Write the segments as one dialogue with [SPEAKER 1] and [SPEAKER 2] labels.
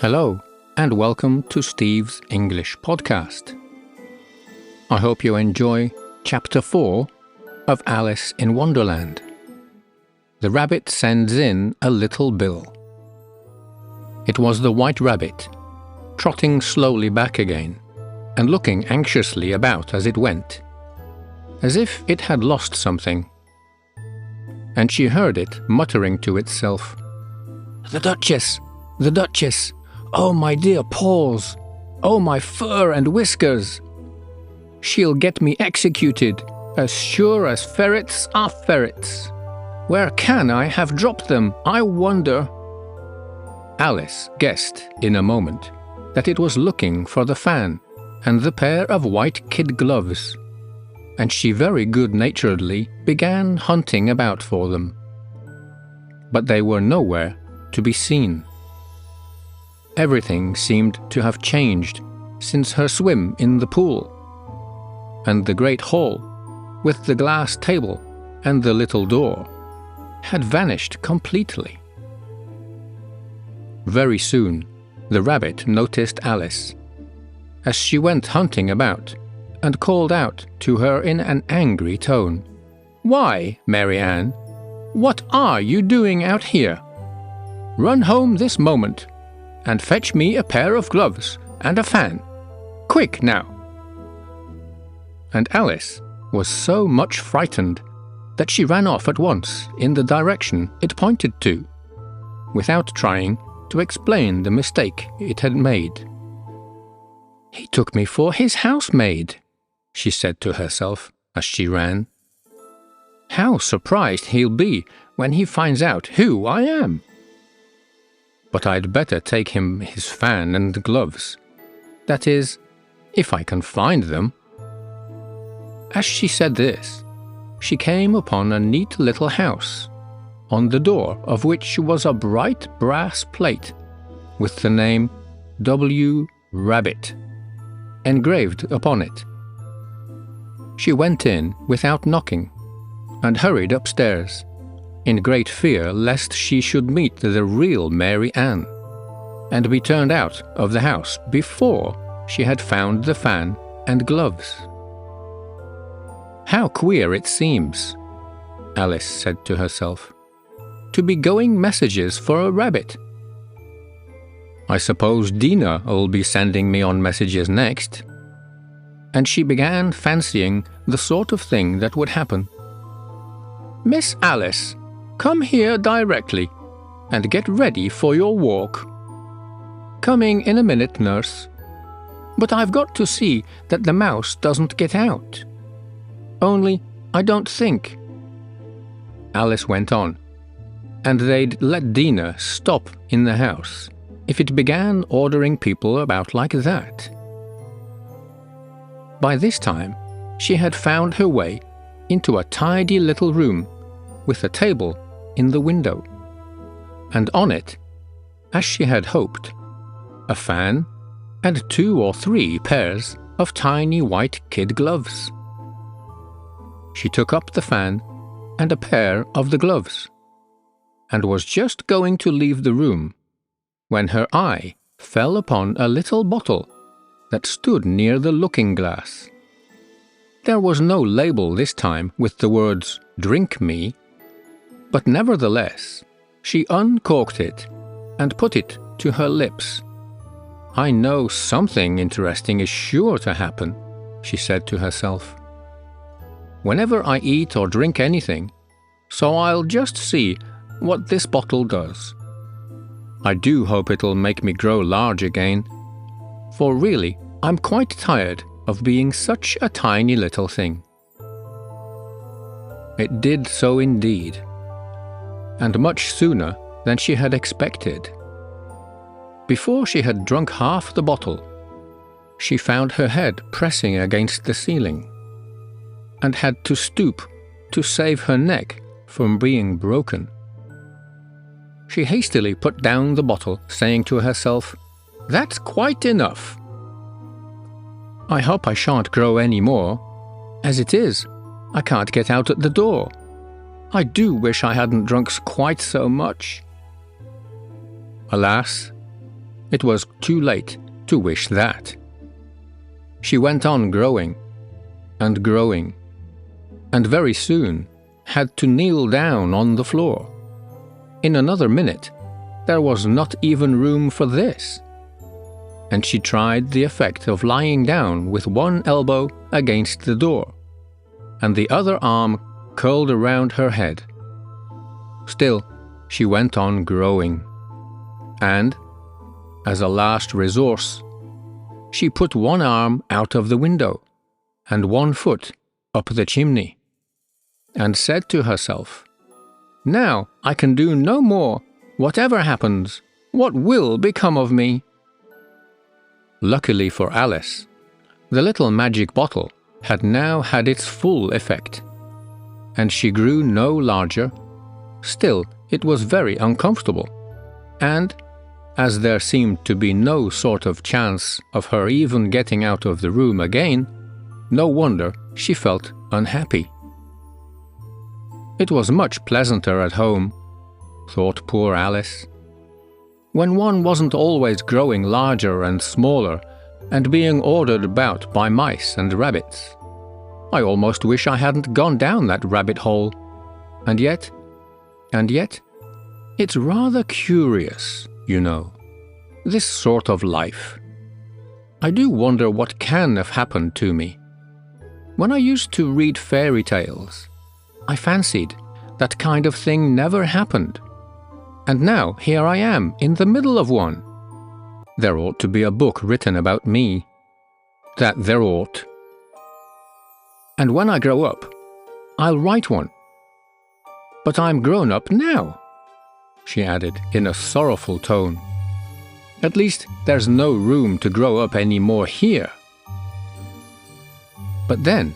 [SPEAKER 1] Hello, and welcome to Steve's English Podcast. I hope you enjoy Chapter 4 of Alice in Wonderland. The rabbit sends in a little bill. It was the White Rabbit, trotting slowly back again, and looking anxiously about as it went, as if it had lost something. And she heard it muttering to itself, "The Duchess! The Duchess! Oh, my dear paws! Oh, my fur and whiskers! She'll get me executed, as sure as ferrets are ferrets. Where can I have dropped them, I wonder?" Alice guessed in a moment that it was looking for the fan and the pair of white kid gloves, and she very good-naturedly began hunting about for them. But they were nowhere to be seen. Everything seemed to have changed since her swim in the pool, and the great hall, with the glass table and the little door, had vanished completely. Very soon, the rabbit noticed Alice, as she went hunting about, and called out to her in an angry tone, "Why, Mary Ann, what are you doing out here? Run home this moment, and fetch me a pair of gloves and a fan. Quick now!" And Alice was so much frightened that she ran off at once in the direction it pointed to, without trying to explain the mistake it had made. "He took me for his housemaid," she said to herself as she ran. "How surprised he'll be when he finds out who I am! But I'd better take him his fan and gloves. That is, if I can find them." As she said this, she came upon a neat little house, on the door of which was a bright brass plate with the name W. Rabbit engraved upon it. She went in without knocking, and hurried upstairs, in great fear lest she should meet the real Mary Ann, and be turned out of the house before she had found the fan and gloves. "How queer it seems," Alice said to herself, "to be going messages for a rabbit. I suppose Dinah'll be sending me on messages next." And she began fancying the sort of thing that would happen. "Miss Alice, come here directly, and get ready for your walk." "Coming in a minute, nurse. But I've got to see that the mouse doesn't get out. Only, I don't think—" Alice went on, "and they'd let Dinah stop in the house if it began ordering people about like that." By this time, she had found her way into a tidy little room with a table in the window, and on it, as she had hoped, a fan and 2 or 3 pairs of tiny white kid gloves. She took up the fan and a pair of the gloves, and was just going to leave the room when her eye fell upon a little bottle that stood near the looking-glass. There was no label this time with the words "Drink me," but nevertheless she uncorked it and put it to her lips. "I know something interesting is sure to happen," she said to herself, "whenever I eat or drink anything, so I'll just see what this bottle does. I do hope it'll make me grow large again, for really I'm quite tired of being such a tiny little thing." It did so indeed, and much sooner than she had expected. Before she had drunk half the bottle, she found her head pressing against the ceiling, and had to stoop to save her neck from being broken. She hastily put down the bottle, saying to herself, "That's quite enough. I hope I shan't grow any more. As it is, I can't get out at the door. I do wish I hadn't drunk quite so much." Alas, it was too late to wish that. She went on growing and growing, and very soon had to kneel down on the floor. In another minute, there was not even room for this. And she tried the effect of lying down with one elbow against the door, and the other arm curled around her head. Still, she went on growing, and, as a last resource, she put one arm out of the window and one foot up the chimney, and said to herself, "Now I can do no more. Whatever happens, what will become of me?" Luckily for Alice, the little magic bottle had now had its full effect, and she grew no larger. Still, it was very uncomfortable, and, as there seemed to be no sort of chance of her even getting out of the room again, no wonder she felt unhappy. It was much pleasanter at home, thought poor Alice, when one wasn't always growing larger and smaller and being ordered about by mice and rabbits. I almost wish I hadn't gone down that rabbit hole. And yet, it's rather curious, you know, this sort of life. I do wonder what can have happened to me. When I used to read fairy tales, I fancied that kind of thing never happened. And now here I am in the middle of one. There ought to be a book written about me. That there ought. And when I grow up, I'll write one. But I'm grown up now, she added in a sorrowful tone. At least there's no room to grow up any more here. But then,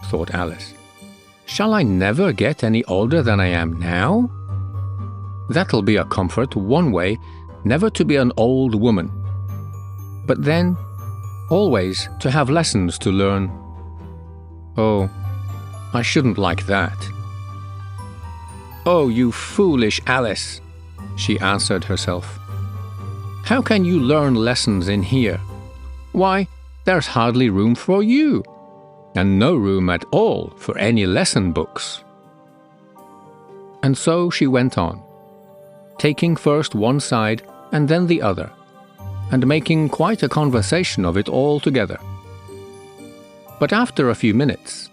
[SPEAKER 1] thought Alice, shall I never get any older than I am now? That'll be a comfort one way, never to be an old woman. But then, always to have lessons to learn. Oh, I shouldn't like that. "Oh, you foolish Alice," she answered herself. "How can you learn lessons in here? Why, there's hardly room for you, and no room at all for any lesson books." And so she went on, taking first one side and then the other, and making quite a conversation of it all together. But after a few minutes,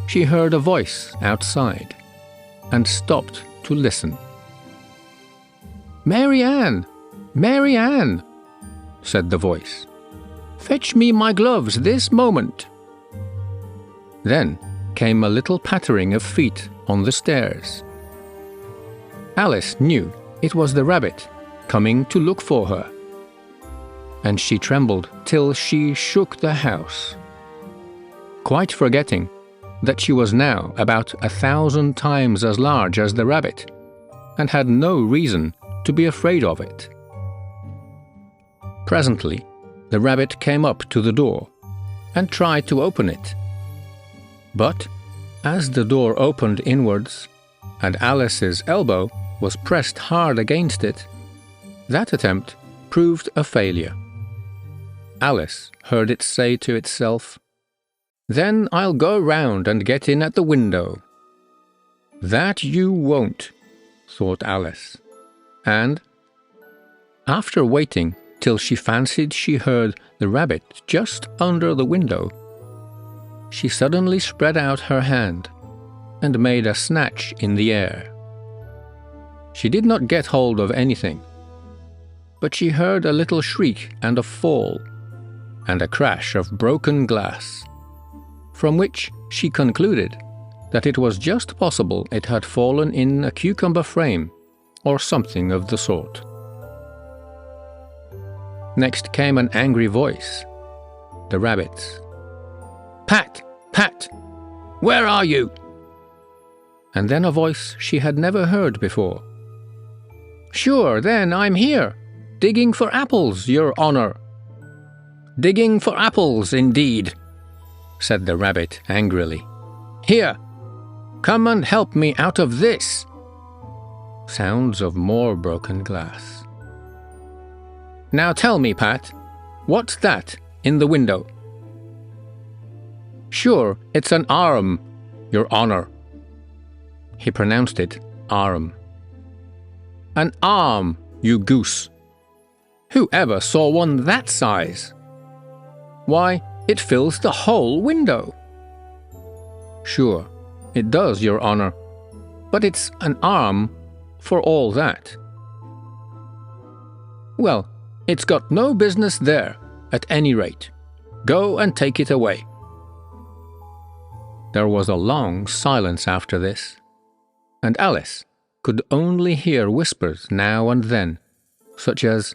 [SPEAKER 1] she heard a voice outside, and stopped to listen. "Mary Ann! Mary Ann!" said the voice. "Fetch me my gloves this moment." Then came a little pattering of feet on the stairs. Alice knew it was the rabbit coming to look for her, and she trembled till she shook the house, quite forgetting that she was now about 1,000 times as large as the rabbit, and had no reason to be afraid of it. Presently, the rabbit came up to the door and tried to open it. But as the door opened inwards, and Alice's elbow was pressed hard against it, that attempt proved a failure. Alice heard it say to itself, "Then I'll go round and get in at the window." "That you won't," thought Alice, and, after waiting till she fancied she heard the rabbit just under the window, she suddenly spread out her hand and made a snatch in the air. She did not get hold of anything, but she heard a little shriek and a fall, and a crash of broken glass, from which she concluded that it was just possible it had fallen in a cucumber frame, or something of the sort. Next came an angry voice, the rabbit's. "Pat! Pat! Where are you?" And then a voice she had never heard before. "Sure, then I'm here, digging for apples, your honor." "Digging for apples, indeed," said the rabbit angrily. "Here, come and help me out of this." Sounds of more broken glass. Now tell me, Pat, what's that in the window? Sure, it's an arm, Your Honor. He pronounced it arm. An arm, you goose. Who ever saw one that size? Why, it fills the whole window. Sure, it does, Your Honor, but it's an arm for all that. Well, it's got no business there, at any rate. Go and take it away. There was a long silence after this, and Alice could only hear whispers now and then, such as,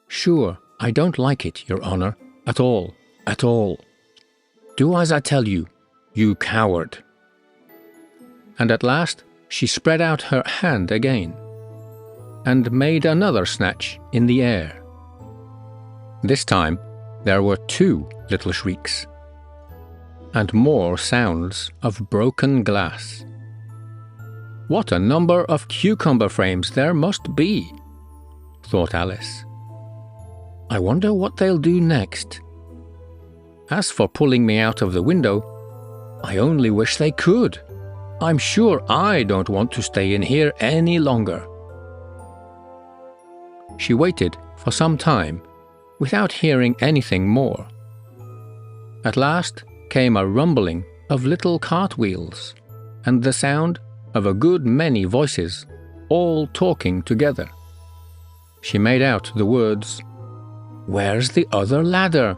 [SPEAKER 1] "Sure, I don't like it, Your Honor, at all, at all. Do as I tell you, you coward." And at last she spread out her hand again, and made another snatch in the air. This time there were 2 little shrieks, and more sounds of broken glass. What a number of cucumber frames there must be, thought Alice. I wonder what they'll do next. As for pulling me out of the window, I only wish they could. I'm sure I don't want to stay in here any longer. She waited for some time without hearing anything more. At last came a rumbling of little cartwheels and the sound of a good many voices, all talking together. She made out the words, "Where's the other ladder?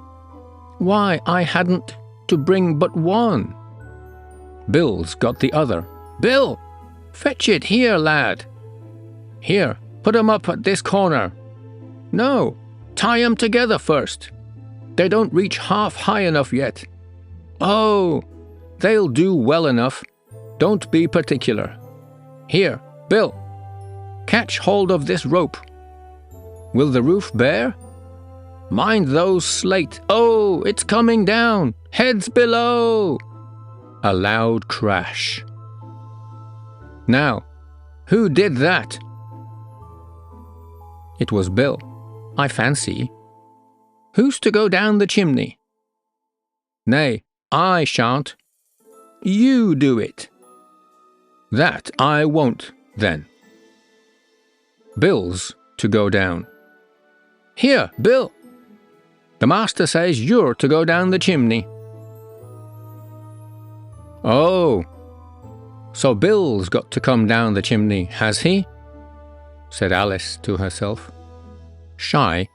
[SPEAKER 1] Why, I hadn't to bring but one. Bill's got the other. Bill, fetch it here, lad. Here, put 'em up at this corner. No, tie 'em together first. They don't reach half high enough yet. Oh, they'll do well enough. Don't be particular. Here, Bill, catch hold of this rope. Will the roof bear? Mind those slate. Oh, it's coming down. Heads below." A loud crash. Now, who did that? It was Bill, I fancy. Who's to go down the chimney? Nay, I shan't. You do it. That I won't, then. Bill's to go down. Here, Bill. The master says you're to go down the chimney. Oh, so Bill's got to come down the chimney, has he? Said Alice to herself. Shy,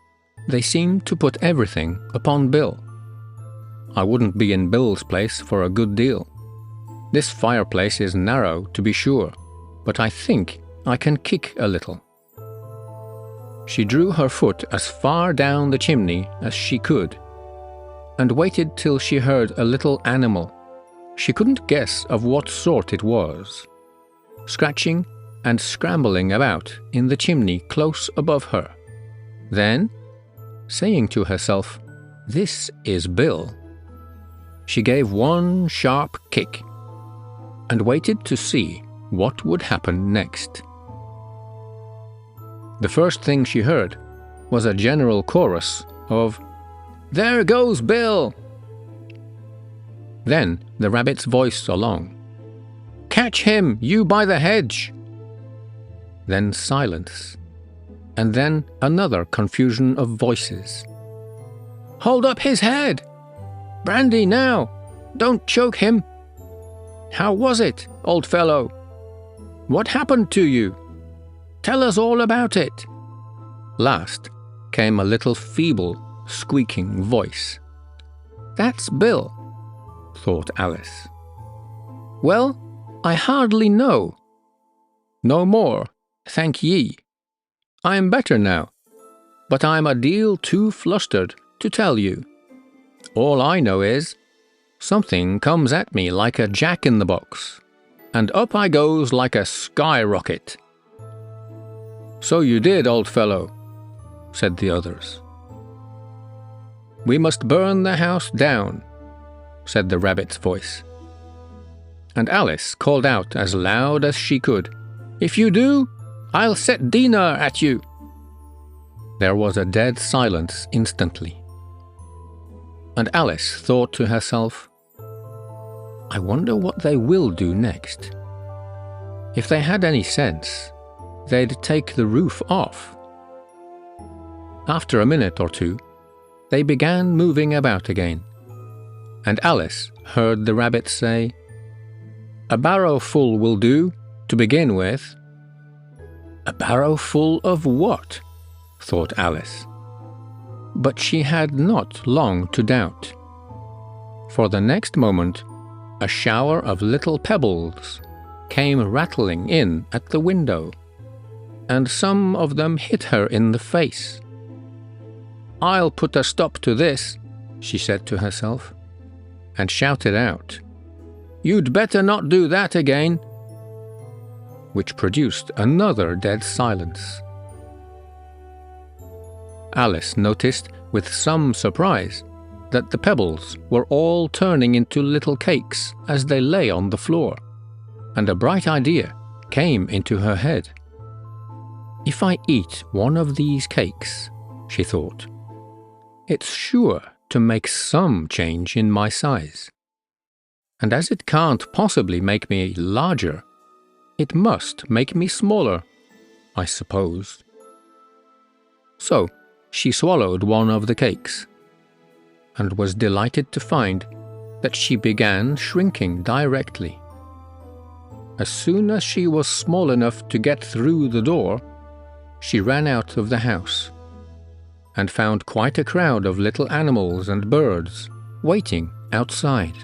[SPEAKER 1] they seemed to put everything upon Bill. I wouldn't be in Bill's place for a good deal. This fireplace is narrow, to be sure, but I think I can kick a little. She drew her foot as far down the chimney as she could, and waited till she heard a little animal. She couldn't guess of what sort it was, scratching and scrambling about in the chimney close above her. Then, saying to herself, "This is Bill," she gave one sharp kick, and waited to see what would happen next. The first thing she heard was a general chorus of, "There goes Bill!" Then the rabbit's voice along, "Catch him, you by the hedge!" Then silence, and then another confusion of voices. "Hold up his head! Brandy now! Don't choke him! How was it, old fellow? What happened to you? Tell us all about it." Last came a little feeble, squeaking voice. "That's Bill," thought Alice. "Well, I hardly know. No more, thank ye. I'm better now, but I'm a deal too flustered to tell you. All I know is, something comes at me like a jack-in-the-box, and up I goes like a skyrocket." "So you did, old fellow," said the others. "We must burn the house down," said the rabbit's voice. And Alice called out as loud as she could, "If you do, I'll set dinner at you." There was a dead silence instantly. And Alice thought to herself, I wonder what they will do next. If they had any sense, they'd take the roof off. After a minute or two, they began moving about again, and Alice heard the rabbit say, A barrow full will do, to begin with. A barrow full of what? Thought Alice. But she had not long to doubt, for the next moment a shower of little pebbles came rattling in at the window, and some of them hit her in the face. I'll put a stop to this, she said to herself, and shouted out, You'd better not do that again, which produced another dead silence. Alice noticed with some surprise that the pebbles were all turning into little cakes as they lay on the floor, and a bright idea came into her head. If I eat one of these cakes, she thought, it's sure to make some change in my size. And as it can't possibly make me larger, it must make me smaller, I suppose. So she swallowed one of the cakes, and was delighted to find that she began shrinking directly. As soon as she was small enough to get through the door, she ran out of the house, and found quite a crowd of little animals and birds waiting outside.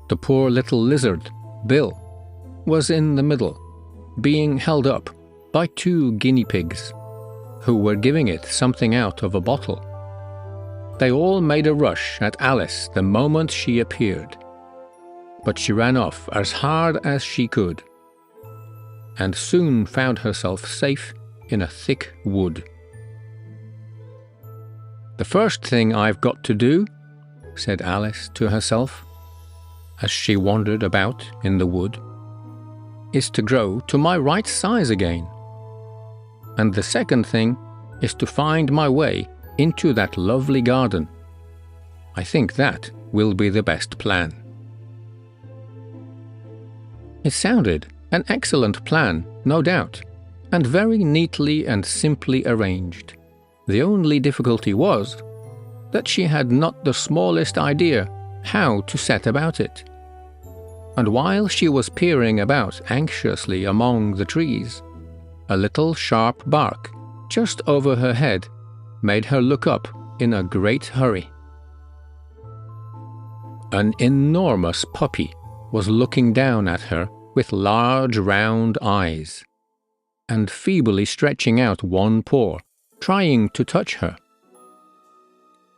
[SPEAKER 1] The poor little lizard, Bill, was in the middle, being held up by 2 guinea pigs, who were giving it something out of a bottle. They all made a rush at Alice the moment she appeared, but she ran off as hard as she could, and soon found herself safe in a thick wood. The first thing I've got to do, said Alice to herself, as she wandered about in the wood, is to grow to my right size again. And the second thing is to find my way into that lovely garden. I think that will be the best plan. It sounded an excellent plan, no doubt, and very neatly and simply arranged. The only difficulty was that she had not the smallest idea how to set about it. And while she was peering about anxiously among the trees, a little sharp bark just over her head made her look up in a great hurry. An enormous puppy was looking down at her with large round eyes, and feebly stretching out one paw, trying to touch her.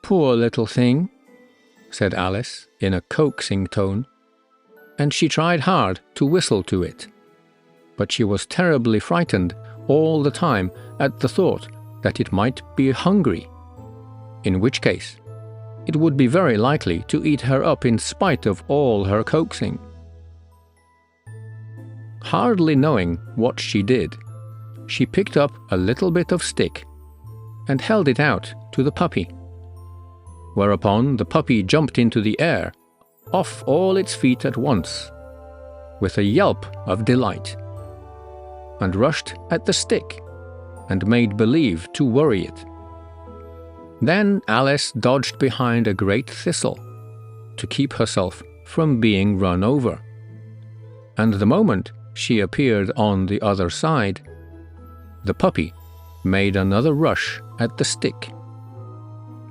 [SPEAKER 1] Poor little thing, said Alice in a coaxing tone, and she tried hard to whistle to it. But she was terribly frightened all the time at the thought that it might be hungry, in which case it would be very likely to eat her up in spite of all her coaxing. Hardly knowing what she did, she picked up a little bit of stick and held it out to the puppy, whereupon the puppy jumped into the air, off all its feet at once, with a yelp of delight, and rushed at the stick and made believe to worry it. Then Alice dodged behind a great thistle to keep herself from being run over, and the moment she appeared on the other side, the puppy made another rush at the stick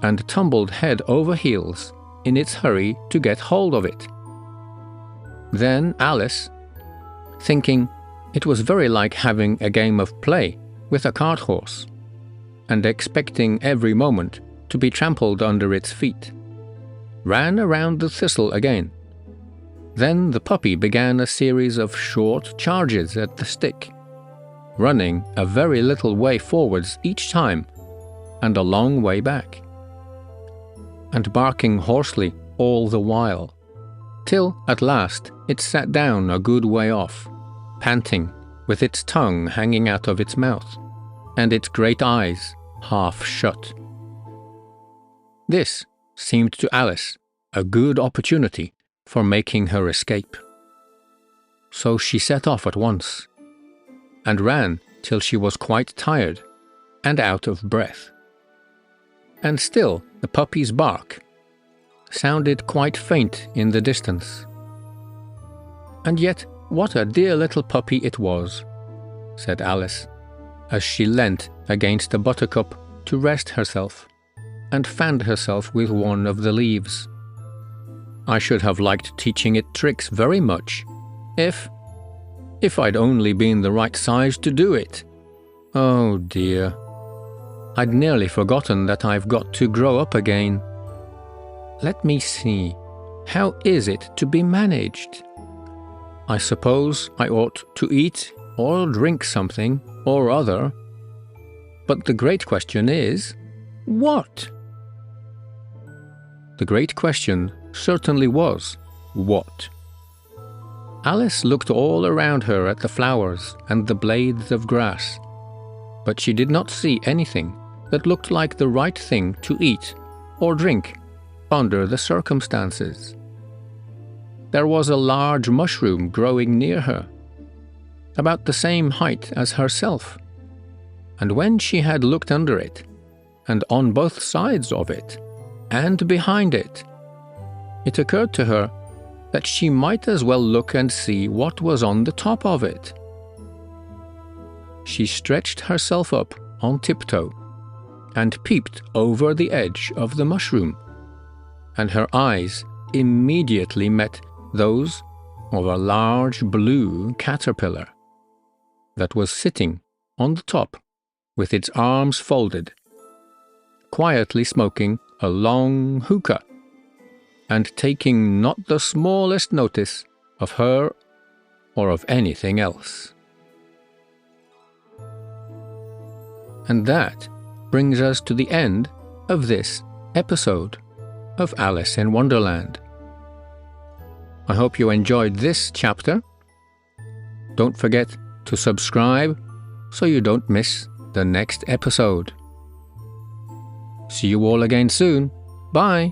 [SPEAKER 1] and tumbled head over heels in its hurry to get hold of it. Then Alice, thinking it was very like having a game of play with a cart horse, and expecting every moment to be trampled under its feet, ran around the thistle again. Then the puppy began a series of short charges at the stick, running a very little way forwards each time and a long way back, and barking hoarsely all the while, till at last it sat down a good way off, panting, with its tongue hanging out of its mouth, and its great eyes half shut. This seemed to Alice a good opportunity for making her escape. So she set off at once, and ran till she was quite tired and out of breath. And still the puppy's bark sounded quite faint in the distance. And yet what a dear little puppy it was, said Alice, as she leant against a buttercup to rest herself, and fanned herself with one of the leaves. I should have liked teaching it tricks very much, if I'd only been the right size to do it. Oh dear, I'd nearly forgotten that I've got to grow up again. Let me see, how is it to be managed? I suppose I ought to eat or drink something or other, but the great question is, what? The great question certainly was, what? Alice looked all around her at the flowers and the blades of grass, but she did not see anything that looked like the right thing to eat or drink under the circumstances. There was a large mushroom growing near her, about the same height as herself, and when she had looked under it, and on both sides of it, and behind it, it occurred to her that she might as well look and see what was on the top of it. She stretched herself up on tiptoe and peeped over the edge of the mushroom, and her eyes immediately met those of a large blue caterpillar that was sitting on the top with its arms folded, quietly smoking a long hookah and taking not the smallest notice of her or of anything else. And that brings us to the end of this episode of Alice in Wonderland. I hope you enjoyed this chapter. Don't forget to subscribe so you don't miss the next episode. See you all again soon. Bye.